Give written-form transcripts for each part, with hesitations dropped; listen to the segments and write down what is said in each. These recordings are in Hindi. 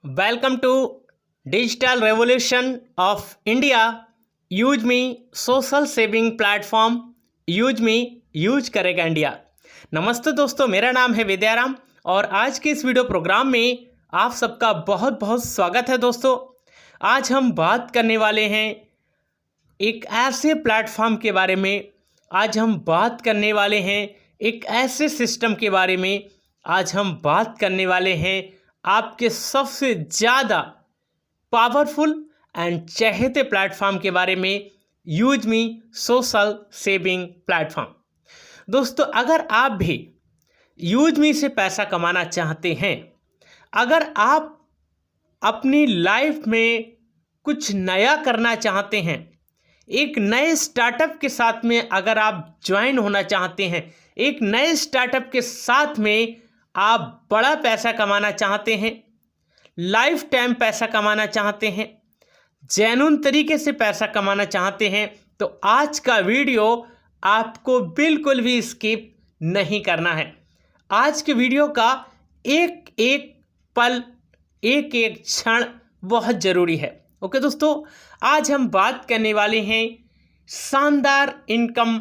Welcome to Digital Revolution of India. Use me social saving platform use me use करेगा इंडिया। नमस्ते दोस्तों, मेरा नाम है विद्याराम और आज के इस वीडियो प्रोग्राम में आप सबका बहुत बहुत स्वागत है। दोस्तों, आज हम बात करने वाले हैं एक ऐसे प्लेटफॉर्म के बारे में। आज हम बात करने वाले हैं एक ऐसे सिस्टम के बारे में। आज हम बात करने वाले हैं आपके सबसे ज़्यादा पावरफुल एंड चहेते प्लेटफॉर्म के बारे में, use me social saving platform. दोस्तों, अगर आप भी यूज मी से पैसा कमाना चाहते हैं, अगर आप अपनी लाइफ में कुछ नया करना चाहते हैं, एक नए स्टार्टअप के साथ में अगर आप ज्वाइन होना चाहते हैं, एक नए स्टार्टअप के साथ में आप बड़ा पैसा कमाना चाहते हैं, लाइफ टाइम पैसा कमाना चाहते हैं, जेन्युइन तरीके से पैसा कमाना चाहते हैं, तो आज का वीडियो आपको बिल्कुल भी स्किप नहीं करना है। आज के वीडियो का एक एक पल, एक एक क्षण बहुत ज़रूरी है। ओके दोस्तों, आज हम बात करने वाले हैं शानदार इनकम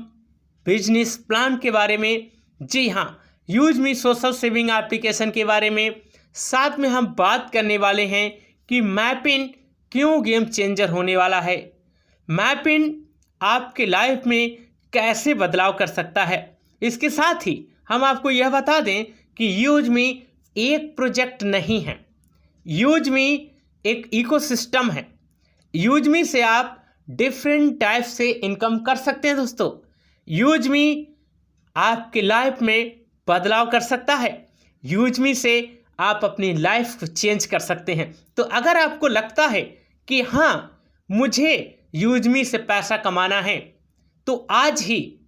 बिजनेस प्लान के बारे में। जी हाँ, use me social saving application के बारे में। साथ में हम बात करने वाले हैं कि मैपिन क्यों गेम चेंजर होने वाला है, मैपिन आपके लाइफ में कैसे बदलाव कर सकता है। इसके साथ ही हम आपको यह बता दें कि यूज मी एक प्रोजेक्ट नहीं है, यूज मी एक इकोसिस्टम है। यूज मी से आप डिफरेंट टाइप से इनकम कर सकते हैं। दोस्तों, यूज मी आपके लाइफ में बदलाव कर सकता है। यूज मी से आप अपनी लाइफ को चेंज कर सकते हैं। तो अगर आपको लगता है कि हाँ, मुझे यूज मी से पैसा कमाना है, तो आज ही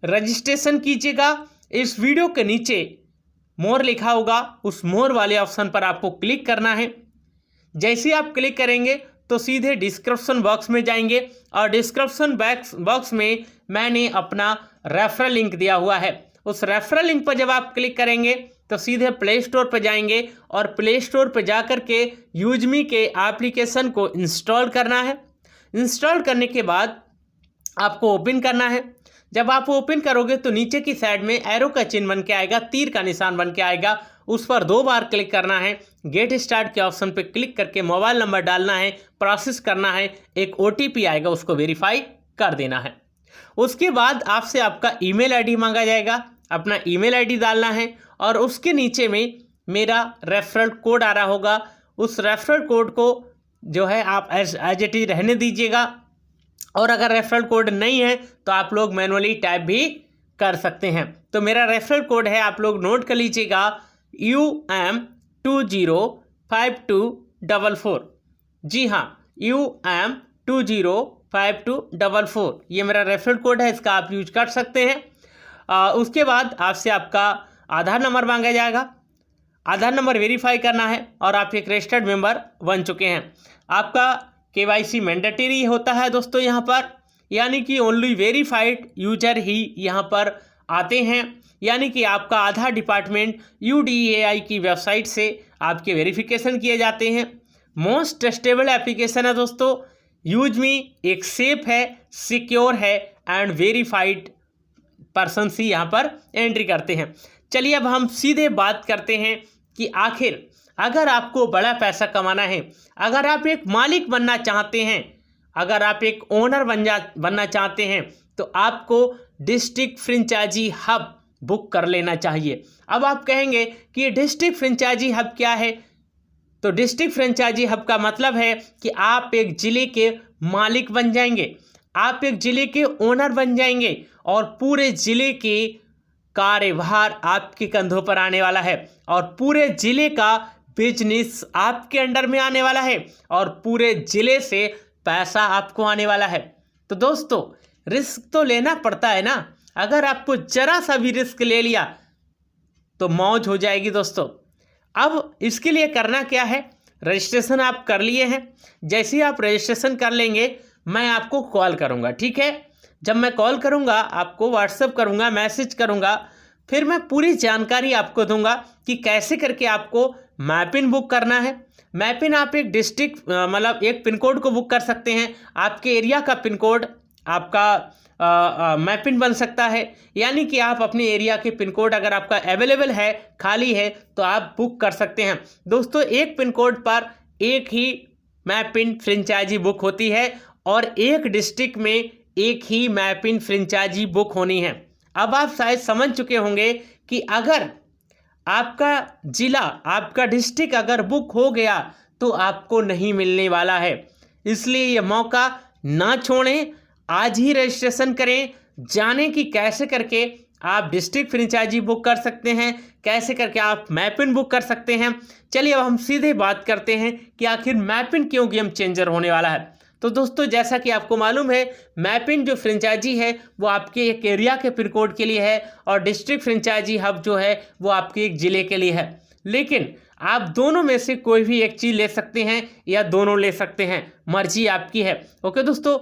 रजिस्ट्रेशन कीजिएगा। इस वीडियो के नीचे मोर लिखा होगा, उस मोर वाले ऑप्शन पर आपको क्लिक करना है। जैसे आप क्लिक करेंगे तो सीधे डिस्क्रिप्शन बॉक्स में जाएंगे और डिस्क्रिप्शन बॉक्स में मैंने अपना रेफरल लिंक दिया हुआ है। उस रेफरल लिंक पर जब आप क्लिक करेंगे तो सीधे प्ले स्टोर पर जाएंगे और प्ले स्टोर पर जाकर के यूज मी के एप्लीकेशन को इंस्टॉल करना है। इंस्टॉल करने के बाद आपको ओपन करना है। जब आप ओपन करोगे तो नीचे की साइड में एरो का चिन्ह बन के आएगा, तीर का निशान बन के आएगा, उस पर 2 बार क्लिक करना है। गेट स्टार्ट के ऑप्शन पर क्लिक करके मोबाइल नंबर डालना है, प्रोसेस करना है, एक OTP आएगा, उसको वेरीफाई कर देना है। उसके बाद आपसे आपका ईमेल आईडी मांगा जाएगा, अपना ईमेल आईडी डालना है और उसके नीचे में मेरा रेफरल कोड आ रहा होगा। उस रेफरल कोड को जो है आप एज इट इज रहने दीजिएगा, और अगर रेफरल कोड नहीं है तो आप लोग मैनुअली टाइप भी कर सकते हैं। तो मेरा रेफरल कोड है, आप लोग नोट कर लीजिएगा, UM205244। जी हाँ, UM205244, ये मेरा रेफरल कोड है, इसका आप यूज कर सकते हैं। उसके बाद आपसे आपका आधार नंबर मांगा जाएगा, आधार नंबर वेरीफाई करना है और आप एक रजिस्टर्ड मेंबर बन चुके हैं। आपका KYC मैंडेटरी होता है दोस्तों यहाँ पर, यानी कि ओनली वेरीफाइड यूजर ही यहाँ पर आते हैं। यानी कि आपका आधार डिपार्टमेंट UDAI की वेबसाइट से आपके वेरिफिकेशन किए जाते हैं। मोस्ट ट्रस्टेबल एप्लीकेशन है दोस्तों। यूज मी एक सेफ है, सिक्योर है एंड वेरीफाइड पर्सन ही यहाँ पर एंट्री करते हैं। चलिए अब हम सीधे बात करते हैं कि आखिर अगर आपको बड़ा पैसा कमाना है, अगर आप एक मालिक बनना चाहते हैं, अगर आप एक ओनर बनना चाहते हैं, तो आपको डिस्ट्रिक्ट फ्रेंचाइजी हब बुक कर लेना चाहिए। अब आप कहेंगे कि ये डिस्ट्रिक्ट फ्रेंचाइजी हब क्या है? तो डिस्ट्रिक्ट फ्रेंचाइजी हब का मतलब है कि आप एक ज़िले के मालिक बन जाएंगे, आप एक ज़िले के ओनर बन जाएंगे और पूरे ज़िले के कार्यभार आपके कंधों पर आने वाला है और पूरे ज़िले का बिजनेस आपके अंडर में आने वाला है और पूरे ज़िले से पैसा आपको आने वाला है। तो दोस्तों, रिस्क तो लेना पड़ता है ना। अगर आपको जरा सा भी रिस्क ले लिया तो मौज हो जाएगी दोस्तों। अब इसके लिए करना क्या है, रजिस्ट्रेशन आप कर लिए हैं। जैसे ही आप रजिस्ट्रेशन कर लेंगे, मैं आपको कॉल करूंगा, ठीक है। जब मैं कॉल करूंगा, आपको व्हाट्सएप करूंगा, मैसेज करूंगा, फिर मैं पूरी जानकारी आपको दूंगा कि कैसे करके आपको मैपिन बुक करना है। मैपिन आप एक डिस्ट्रिक्ट मतलब एक पिन कोड को बुक कर सकते हैं। आपके एरिया का पिन कोड आपका मैपिन बन सकता है, यानी कि आप अपने एरिया के पिन कोड अगर आपका अवेलेबल है, खाली है, तो आप बुक कर सकते हैं। दोस्तों एक पिन कोड पर एक ही मैपिन फ्रेंचाइजी बुक होती है और एक डिस्ट्रिक्ट में एक ही मैपिन फ्रेंचाइजी बुक होनी है। अब आप शायद समझ चुके होंगे कि अगर आपका ज़िला, आपका डिस्ट्रिक्ट अगर बुक हो गया तो आपको नहीं मिलने वाला है। इसलिए ये मौका ना छोड़ें, आज ही रजिस्ट्रेशन करें। जानें कि कैसे करके आप डिस्ट्रिक्ट फ्रेंचाइजी बुक कर सकते हैं, कैसे करके आप मैपिन बुक कर सकते हैं। चलिए अब हम सीधे बात करते हैं कि आखिर मैपिन क्यों गेम चेंजर होने वाला है। तो दोस्तों जैसा कि आपको मालूम है, मैपिन जो फ्रेंचाइजी है वो आपके एक एरिया के पिन कोड के लिए है और डिस्ट्रिक्ट फ्रेंचाइजी हब जो है वो आपके एक ज़िले के लिए है। लेकिन आप दोनों में से कोई भी एक चीज़ ले सकते हैं या दोनों ले सकते हैं, मर्जी आपकी है। ओके दोस्तों,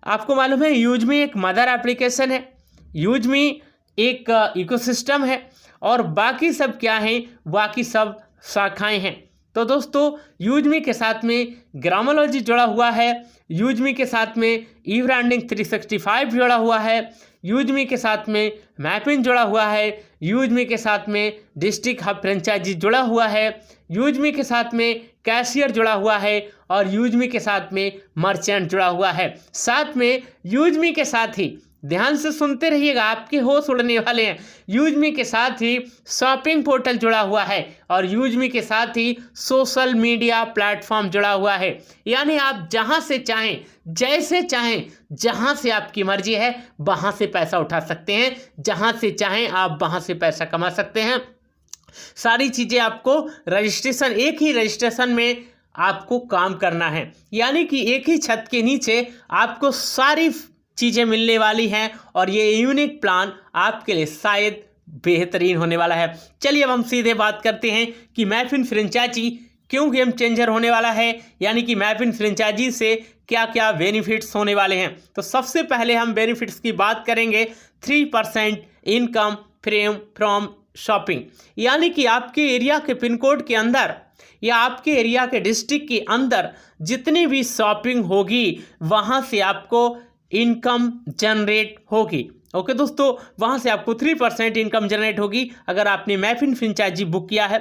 आपको मालूम है यूजमी एक मदर एप्लीकेशन है, यूजमी एक इकोसिस्टम है और बाकी सब क्या हैं, बाकी सब शाखाएं हैं। तो दोस्तों यूजमी के साथ में ग्रामोलॉजी जुड़ा हुआ है, यूजमी के साथ में ई ब्रांडिंग 365 जुड़ा हुआ है, यूजमी के साथ में मैपिन जुड़ा हुआ है, यूजमी के साथ में डिस्ट्रिक्ट हब फ्रेंचाइजी जुड़ा हुआ है, यूजमी के साथ में कैशियर जुड़ा हुआ है और यूजमी के साथ में मर्चेंट जुड़ा हुआ है। साथ में यूजमी के साथ ही, ध्यान से सुनते रहिएगा, आपके होश उड़ने वाले हैं, यूजमी के साथ ही शॉपिंग पोर्टल जुड़ा हुआ है और यूजमी के साथ ही सोशल मीडिया प्लेटफॉर्म जुड़ा हुआ है। यानी आप जहां से चाहें, जैसे चाहें, जहां से आपकी मर्जी है वहां से पैसा उठा सकते हैं, जहां से चाहें आप वहां से पैसा कमा सकते हैं। सारी चीज़ें आपको रजिस्ट्रेशन, एक ही रजिस्ट्रेशन में आपको काम करना है, यानी कि एक ही छत के नीचे आपको सारी चीज़ें मिलने वाली हैं और ये यूनिक प्लान आपके लिए शायद बेहतरीन होने वाला है। चलिए अब हम सीधे बात करते हैं कि मैपिन फ्रेंचाइजी क्यों गेम चेंजर होने वाला है, यानी कि मैपिन फ्रेंचाइजी से क्या क्या बेनिफिट्स होने वाले हैं। तो सबसे पहले हम बेनिफिट्स की बात करेंगे। 3% इनकम फ्रॉम शॉपिंग, यानी कि आपके एरिया के पिन कोड के अंदर या आपके एरिया के डिस्ट्रिक्ट के अंदर जितनी भी शॉपिंग होगी वहाँ से आपको इनकम जनरेट होगी। ओके दोस्तों, वहाँ से आपको 3% इनकम जनरेट होगी अगर आपने मैपिन फ्रेंचाइजी बुक किया है।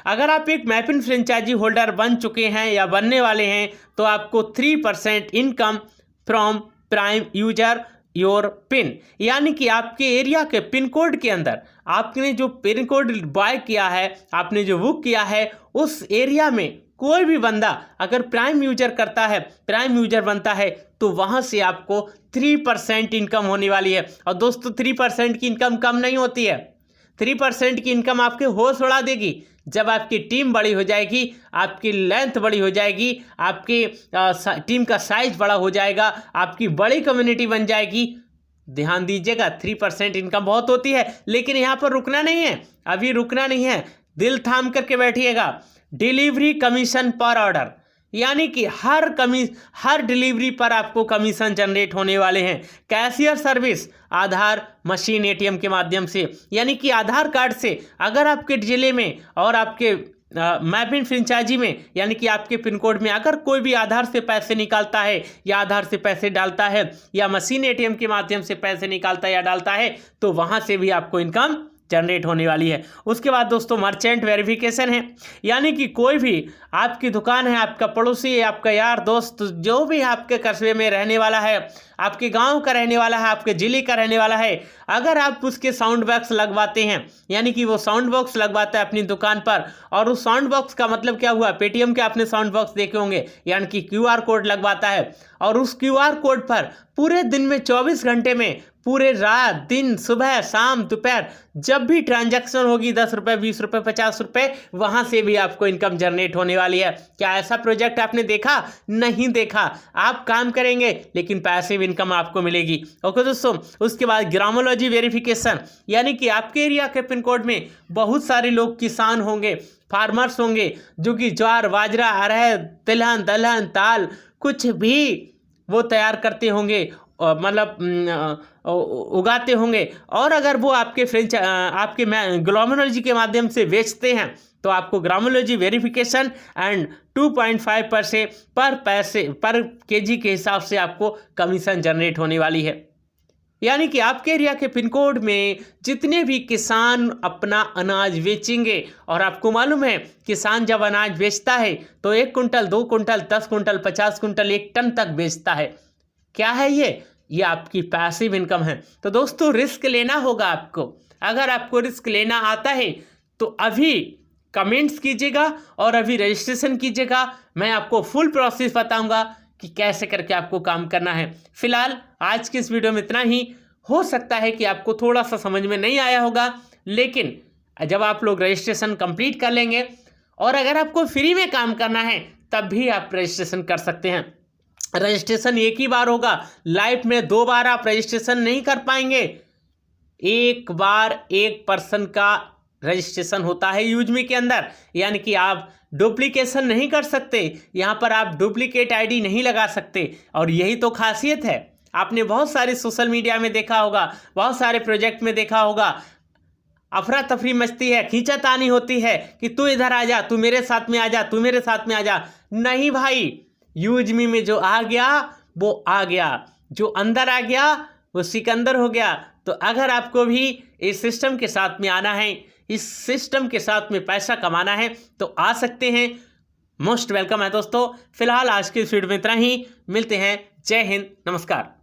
अगर आप एक मैपिन फ्रेंचाइजी होल्डर बन चुके हैं या बनने वाले हैं तो आपको 3% income from prime user your pin, यानी कि आपके एरिया के पिन कोड के अंदर आपने जो पिन कोड बाय किया है, आपने जो बुक किया है, उस एरिया में कोई भी बंदा अगर प्राइम यूजर करता है, प्राइम यूजर बनता है, तो वहाँ से आपको 3% इनकम होने वाली है। और दोस्तों 3% की इनकम कम नहीं होती है। 3% की इनकम आपके होश उड़ा देगी जब आपकी टीम बड़ी हो जाएगी, आपकी लेंथ बड़ी हो जाएगी, आपकी टीम का साइज बड़ा हो जाएगा, आपकी बड़ी कम्युनिटी बन जाएगी। ध्यान दीजिएगा, 3% इनकम बहुत होती है, लेकिन यहाँ पर रुकना नहीं है, अभी रुकना नहीं है, दिल थाम करके बैठिएगा। डिलीवरी कमीशन पर ऑर्डर, यानी कि हर डिलीवरी पर आपको कमीशन जनरेट होने वाले हैं। कैशियर सर्विस, आधार मशीन एटीएम के माध्यम से, यानी कि आधार कार्ड से अगर आपके जिले में और आपके मैपिन फ्रेंचाइजी में, यानी कि आपके पिन कोड में अगर कोई भी आधार से पैसे निकालता है या आधार से पैसे डालता है या मशीन एटीएम के माध्यम से पैसे निकालता है या डालता है, तो वहाँ से भी आपको इनकम जनरेट होने वाली है। उसके बाद दोस्तों मर्चेंट वेरिफिकेशन है, यानी कि कोई भी आपकी दुकान है, आपका पड़ोसी है, आपका यार दोस्त, जो भी आपके कस्बे में रहने वाला है, आपके गांव का रहने वाला है, आपके ज़िले का रहने वाला है, अगर आप उसके साउंड बॉक्स लगवाते हैं, यानी कि वो साउंड बॉक्स लगवाता है अपनी दुकान पर, और उस साउंड बॉक्स का मतलब क्या हुआ, पेटीएम के आपने साउंड बॉक्स देखे होंगे, यानी कि QR कोड लगवाता है, और उस QR कोड पर पूरे दिन में 24 घंटे में, पूरे रात दिन, सुबह शाम दोपहर, जब भी ट्रांजैक्शन होगी 10 रुपये, 20 रुपये, 50 रुपये, वहाँ से भी आपको इनकम जनरेट होने वाली है। क्या ऐसा प्रोजेक्ट आपने देखा? नहीं देखा। आप काम करेंगे लेकिन पैसिव इनकम आपको मिलेगी। ओके दोस्तों, उसके बाद ग्रामोलॉजी वेरिफिकेशन, यानी कि आपके एरिया के पिन कोड में बहुत सारे लोग किसान होंगे, फार्मर्स होंगे, जो कि ज्वार, बाजरा, अरहर, तिलहन, दलहन, ताल, कुछ भी वो तैयार करते होंगे, मतलब उगाते होंगे, और अगर वो आपके ग्लोमेरोलॉजी के माध्यम से बेचते हैं तो आपको ग्रामोलॉजी वेरिफिकेशन एंड 2.5% पर केजी के हिसाब से आपको कमीशन जनरेट होने वाली है। यानी कि आपके एरिया के पिन कोड में जितने भी किसान अपना अनाज बेचेंगे, और आपको मालूम है किसान जब अनाज बेचता है तो 1 कुंटल, 2 कुंटल, 10 कुंटल, 50 कुंटल, 1 टन तक बेचता है। क्या है ये आपकी पैसिव इनकम है। तो दोस्तों रिस्क लेना होगा आपको। अगर आपको रिस्क लेना आता है तो अभी कमेंट्स कीजिएगा और अभी रजिस्ट्रेशन कीजिएगा। मैं आपको फुल प्रोसेस बताऊंगा कि कैसे करके आपको काम करना है। फिलहाल आज की इस वीडियो में इतना ही। हो सकता है कि आपको थोड़ा सा समझ में नहीं आया होगा, लेकिन जब आप लोग रजिस्ट्रेशन कंप्लीट कर लेंगे और अगर आपको फ्री में काम करना है तब भी आप रजिस्ट्रेशन कर सकते हैं। रजिस्ट्रेशन एक ही बार होगा, लाइफ में 2 बार आप रजिस्ट्रेशन नहीं कर पाएंगे। एक बार 1 पर्सन का रजिस्ट्रेशन होता है यूजमी के अंदर, यानी कि आप डुप्लीकेशन नहीं कर सकते। यहाँ पर आप डुप्लीकेट आईडी नहीं लगा सकते, और यही तो खासियत है। आपने बहुत सारे सोशल मीडिया में देखा होगा, बहुत सारे प्रोजेक्ट में देखा होगा, अफरा तफरी मचती है, खींचातानी होती है कि तू इधर आ जा, तू मेरे साथ में आ जा, तू मेरे साथ में आ जा। नहीं भाई, यूजमी में जो आ गया वो आ गया, जो अंदर आ गया वो सिकंदर हो गया। तो अगर आपको भी इस सिस्टम के साथ में आना है, इस सिस्टम के साथ में पैसा कमाना है, तो आ सकते हैं। मोस्ट वेलकम है दोस्तों। फिलहाल आज की इस वीडियो में इतना ही। मिलते हैं। जय हिंद, नमस्कार।